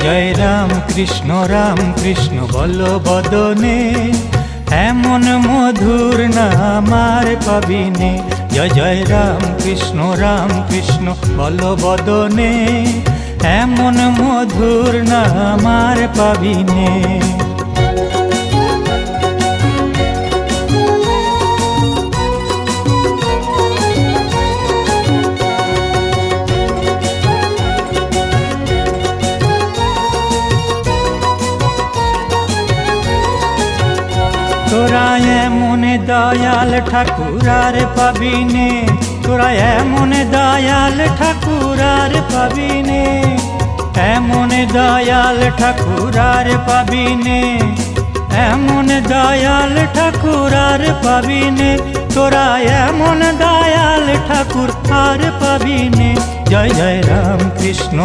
জয় রাম কৃষ্ণ বল বদনে, এমন মধুর নাম আর পাবিনে। জয় রাম কৃষ্ণ বল বদনে, এমন মধুর নাম আর পাবিনে। তোরা এমন দয়াল ঠাকুর আর পাবিনে, তোরা এমন দয়াল ঠাকুর আর পাবিনে, এমন দয়াল ঠাকুর আর পাবিনে, এমন দয়াল ঠাকুর আর পাবিনে। তোরা এমন দয়াল ঠাকুর আর পাবিনে। জয় জয় রাম কৃষ্ণ